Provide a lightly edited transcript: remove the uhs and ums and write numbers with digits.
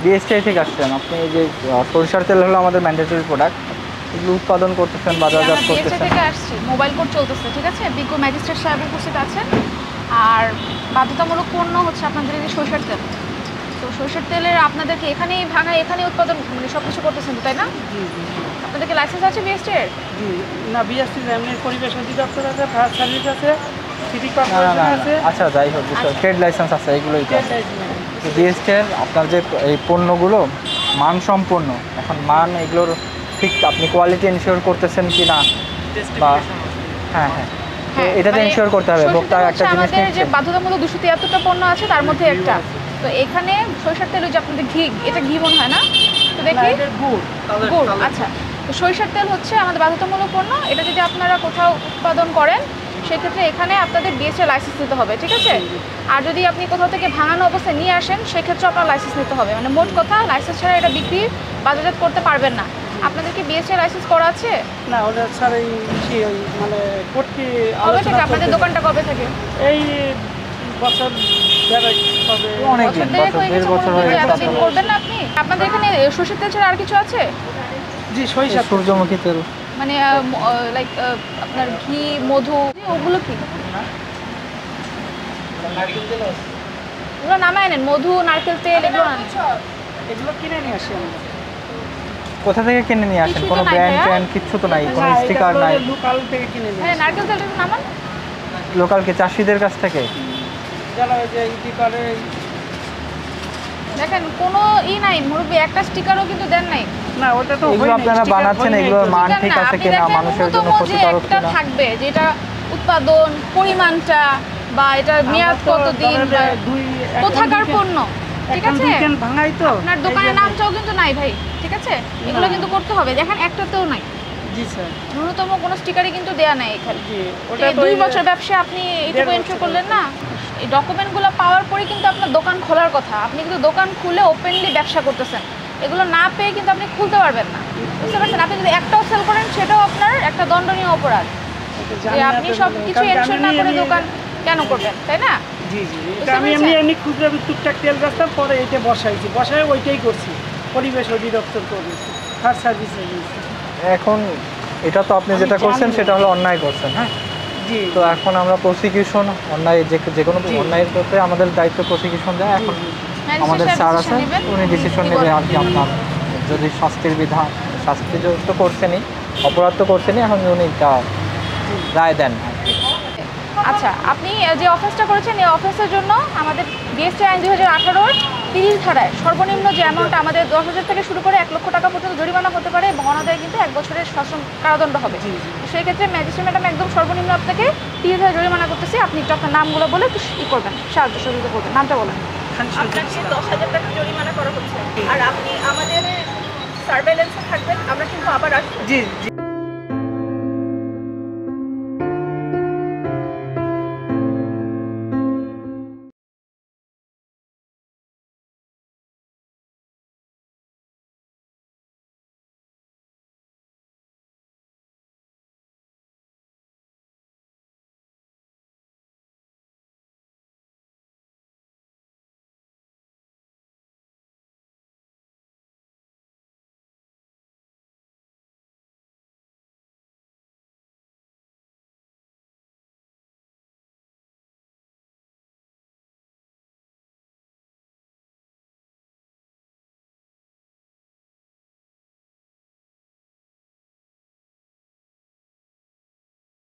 BSTI থেকে আসছেন আপনি। এই যে সরিষার তেল হলো আমাদের ম্যান্ডেটরি প্রোডাক্ট, এগুলো উৎপাদন করতেছেন, বাজারজাত করতেছেন। বিএসটিআই থেকে আসছি, মোবাইল কোর্ট চলতেছে, ঠিক আছে? বিজ্ঞ ম্যাজিস্ট্রেট সাহেব উপস্থিত আছেন। আর বাধ্যতামূলক পণ্য হচ্ছে আপনাদের এই যে সরিষার তেল। তো সরিষার তেলের আপনাদেরকে এখানেই ভাঙা, এখানেই উৎপাদন মানে সব কিছু করতেছেন, তাই না? জি জি। আপনাদেরকে লাইসেন্স আছে বিএসটিআই? জি না, বিএসটি এমনি পরিবেশ অধিদপ্তর আছে, ফায়ার সার্ভিস আছে, সিটি কর্পোরেশন আছে। আচ্ছা যাই হোক, ট্রেড লাইসেন্স আছে, এগুলোই তো। আচ্ছা। বিএসটিআই আপনার যে এই পণ্যগুলো মানসম্পন্ন, এখন মান এগুলোর ঠিক আপনি কোয়ালিটি এনশিওর করতেছেন কি না, বা হ্যাঁ হ্যাঁ এটা তো এনশিওর করতে হবে। ভোক্তা একটা জিনিস আমাদের যে বাধ্যতামূলক 273টা পণ্য আছে তার মধ্যে একটা। তো এখানে সরিষার তেল যে আপনাদের ঘি, এটা ঘি মনে হয় না? তো দেখি গুড়। আচ্ছা, তো সরিষার তেল হচ্ছে আমাদের বাধ্যতামূলক পণ্য। এটা যদি আপনারা কোথাও উৎপাদন করেন সেক্ষেত্রে এখানে আপনাদের বিএসটিআই লাইসেন্স নিতে হবে, ঠিক আছে? আর যদি আপনি কোথাও থেকে ভাঙানো অবস্থায় নিয়ে আসেন সেক্ষেত্রে আপনার লাইসেন্স নিতে হবে। মানে মোট কথা লাইসেন্স ছাড়া এটা বিক্রি বাজারজাত করতে পারবেন না। আপনাদের কি বিএসটিআই লাইসেন্স করা আছে? না, ওটা স্যার এই মানে কোর্টকে কবে থেকে আপনাদের দোকানটা কবে থেকে? এই বছর হবে অনেকদিন, দেড় বছর হয়ে গেছে। করবেন না আপনি? আপনাদের এখানে সরষের তেল ছাড়া আর কিছু আছে? জি, সরিষা সূর্যমুখী তেল, মানে লাইক আপনার ঘি, মধু, ওগুলো কি? ওগুলো নামায় নেন, মধু, নারকেল তেল এগুলো এগুলো কিনে নিয়ে আসি আমরা। কোথা থেকে কিনে নিয়ে আসেন? কোনো ব্র্যান্ড ট্র্যান্ড কিচ্ছু তো নাই, কোনো স্টিকার নাই। লোকাল থেকে কিনে নিয়ে হ্যাঁ, নারকেল তেলটা নামান। লোকালকে চাষিদের কাছ থেকে যারা যে ইটি করে। দেখেন কোনো নাই মুরব্বি, একটা স্টিকারও কিন্তু দেন নাই। না, ওটা তো এগুলো আপনারা বানাচ্ছেন, এগুলোর মান ঠিক আছে কিনা, মানুষের জন্য ক্ষতিকারক কিনা থাকবে, যেটা উৎপাদন পরিমাণটা বা এটা মেয়াদ কতদিন, কোথাকার পণ্য, ঠিক আছে? ভাঙাই তো আপনার দোকানের নামটাও কিন্তু নাই ভাই, ঠিক আছে? এগুলো কিন্তু করতে হবে। দেখেন একটাতেও নাই। জি স্যার। ন্যূনতম কোনো স্টিকারই কিন্তু দেয়া নাই এখানে। জি, ওটা তো 2 বছর ব্যবসা আপনি এইটুকু এন্ট্রি করলেন না। এই ডকুমেন্টগুলো পাওয়ার পরে কিন্তু আপনার দোকান খোলার কথা। আপনি কিন্তু দোকান খুলে ওপেনলি ব্যবসা করতেছেন, এগুলো না পেয়ে কিন্তু আপনি খুলতে পারবেন না, বুঝতে পারছেন? আপনি যদি একটাও সেল করেন সেটাও আপনার একটা দণ্ডনীয় অপরাধ। যে আপনি সব কিছু এনশিওর না করে দোকান কেন করবেন, তাই না? জি জি। এটা আমি এমনি খুচরা টুকটাক তেল বেচতাম, পরে এটা বসায় ওইটাই করছি, পরিবেশ অধিদপ্তর করেছি, ফায়ার সার্ভিস। এখন এটা তো আপনি যেটা করছেন সেটা হলো অন্যায় করছেন, হ্যাঁ। জি। তো এখন আমরা প্রসিকিউশন, অন্যায় যে কোনো অন্যায়ের ক্ষেত্রে আমাদের দায়িত্ব প্রসিকিউশন দেয়। এখন আমাদের স্যার আছে, উনি ডিসিশন নেবে আর কি। আপনার যদি শাস্তির বিধান, শাস্তি তো করছেনই, অপরাধ তো করছেনই, এখন উনি রায় দেন। আচ্ছা, আপনি যে অফেসটা করেছেন এই অফেসের জন্য আমাদের বিএসটিআই আইন 2018-র 30 ধারায় সর্বনিম্ন যে অ্যামাউন্ট আমাদের 10,000 থেকে শুরু করে 1 লক্ষ টাকা পর্যন্ত জরিমানা হতে পারে এবং অনাদায়ে কিন্তু 1 বছরের শাসন কারাদণ্ড হবে। সেই ক্ষেত্রে ম্যাজিস্ট্রেট ম্যাডাম একদম সর্বনিম্ন আপনাকে 30,000 জরিমানা করতেছি। আপনি একটু আপনার নামগুলো বলে একটু করবেন, সাহায্য সহযোগিতা করবেন। নামটা বলেন। আপনাকে 10,000 টাকা জরিমানা করা হচ্ছে, আর আপনি আমাদের সার্ভেইলেন্সে থাকবেন। আমরা কিন্তু আবার আসবো। জি জি।